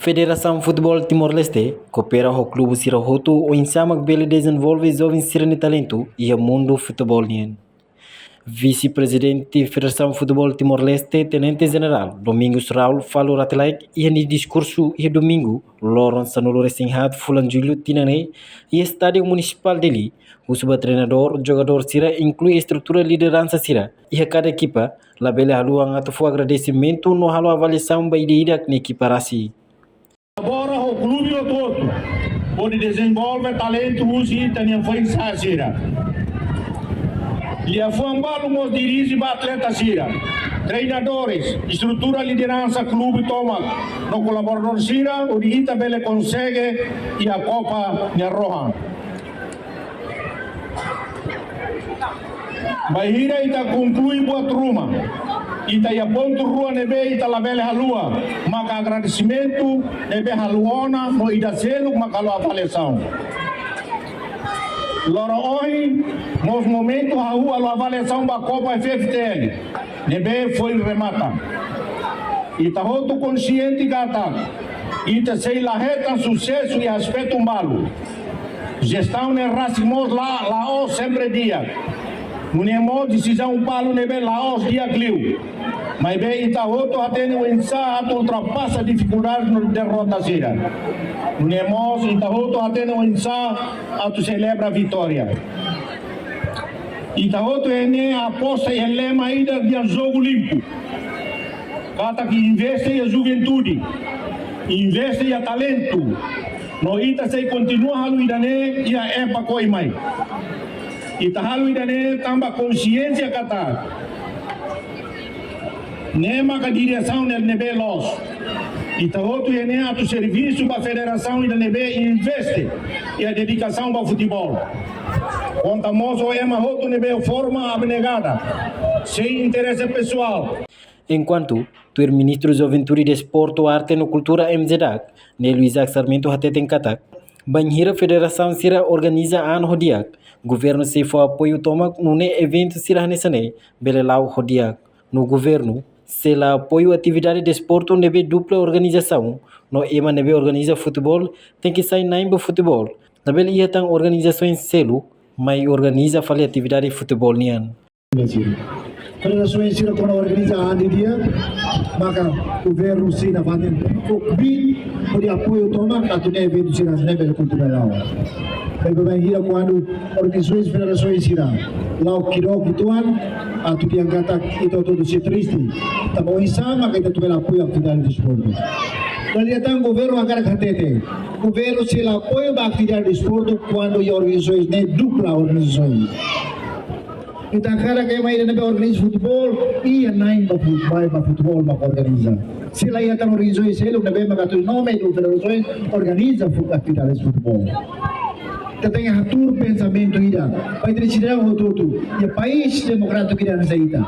Federação Futebol Timor-Leste coopera ao clube Sirahoto o ensama que ele desenvolve jovens sirene talento e o mundo futebol nien. Vice-presidente da Federação Futebol Timor-Leste, Tenente General Domingos Raul, falou atleta e no discurso e domingo, Lawrence Sanolo Resinhat, Fulan Julio Tinane e Estádio Municipal dele, o subtreinador, jogador Sira inclui a estrutura liderança Sira e a cada equipa, labele halu ang atufu agradecimento no halu avaliação baidida na equipa rasi. Agora o clube todo pode desenvolver talento e também foi Sira. E a Fuambalo nos dirige para atleta Sira. Treinadores, estrutura liderança clube toma no colaborador Sira, o Ita Bele consegue e a Copa Rohan. Bahira ita conclui boa turma. Ita ia ponto rua nebe ita labele halua. Maka agradecimento nebe haluona no ida selo maka lo avaliação. Loro hoje, nos momentos a rua a avaliação da Copa FFTL. Nebe foi remata. Ita hoto consciente gata. Ita sei laheta sucesso e aspecto malo. Gestão ne racimos lá o sempre dia. Munemo decisão palo nebe Laos dia clio. Mas bem ita outro atende o ensaio ultrapassa a dificuldade no derrota Sira. Munemo ita outro atende o ensaio a celebra a vitória. Ita outro é aposta e lema ainda de jogo limpo. Cata que investe em juventude, investe em talento. No ita se continua halu idane e a epa coi mai. Itahalu idane tamba consciência kata. Nema ka direção del nebe los. Itahotu ene atu serviço para a federação e nebe investe e a dedicação para o futebol. Contamos o ema hotu nebe forma abnegada, sem interesse pessoal. Enquanto o ministro de Juventude, Desporto, Arte e Cultura MZDAC, Nelo Isaac Sarmento Hateten Katak, Banhira Federação Sira organiza ano Hodiak, governo se for apoio toma no evento Sira Nesane, Belelau Hodiak. No governo, se lá apoio atividade de desporto nebe dupla organização, no ema nebe organiza futebol, tem que sair naimba futebol. Na bele ia tang organizações selo, mas organiza fale atividade de futebol nian. Federações Sira quando organiza a dia, maka governo Sira fazem bid por apoio toma a tudo evento Sira nebe cultural. Berbahaya quando organizações federações Sira, lá o kiro kituan, a tudo yang kata itu tudo se triste, tamo insama kita tuh apoio atividade de esporte. Daliatan governo agar khatete, governo se lá apoio a atividade de esporte quando as organizações nem dupla organizações. Então, cara que mais ainda organiza futebol e naim para futebol para organizar. Se lá ia tam organizações ele não bem magato nome do federações organiza atividades de futebol. Tem atur pensamento ida, vai decidir o todo. E o país democrático que nessa ida,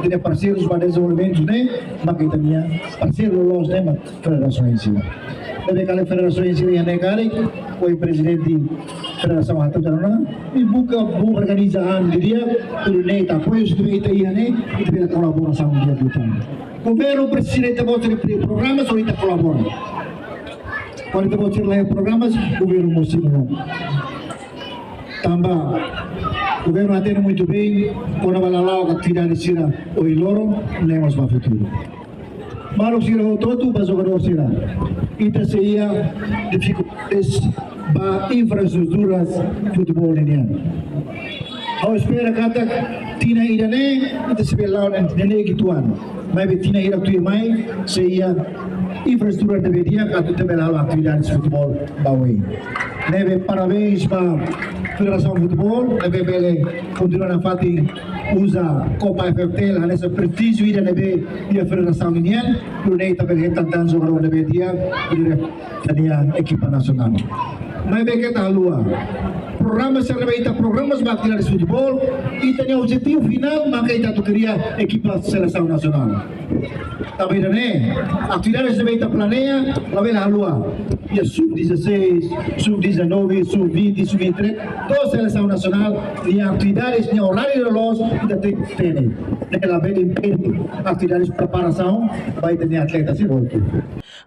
tem parceiros para desenvolvimento, né? Mas que também parceiros los né? Federações sim. Deve cada federações sim yang negara, o presidente federação até agora, e busca organizar dia, tudo né? Tá apoio isso itu ia né? Itu pela colaboração dia kita. Governo presidente bota programas ou ita colabora. Quando kita bota lá programas, governo mesti não. Tambah, governo atende muito bem, quando vai lá a atividade Sira o Iloro, lemos para o futuro. Malu Sira o todo, para jogador Sira. Ita seria dificuldades para infraestruturas futebol ini. Ao espera kata tina ida ne, ita sebelau ne gituan. Mas tina ida tu mai seria infraestrutura deveria kata tebelau atividades futebol bawai. Neve parabéns para a Federação de Futebol, neve bele continuar a fazer usa Copa FFTL, nessa prestígio ida neve a Federação Indiana, por aí também tantan jogador neve dia tania equipa nacional. Mas bem que tá lua. Programas serve programas para de futebol e tem objetivo final maka ita tu queria equipa seleção nacional. Tapi também, atividades também está planeia, lá vem a lua. E a sub-16, sub-19, sub-20, sub-23, toda a seleção nacional, e atividades, e horário de los, ainda tem que ter. Ela vem em atividades de preparação, vai ter atletas e outros.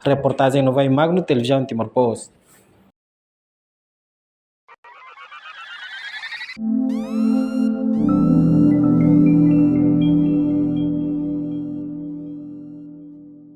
Reportagem no Vai Magno, Televisão Timor-Post.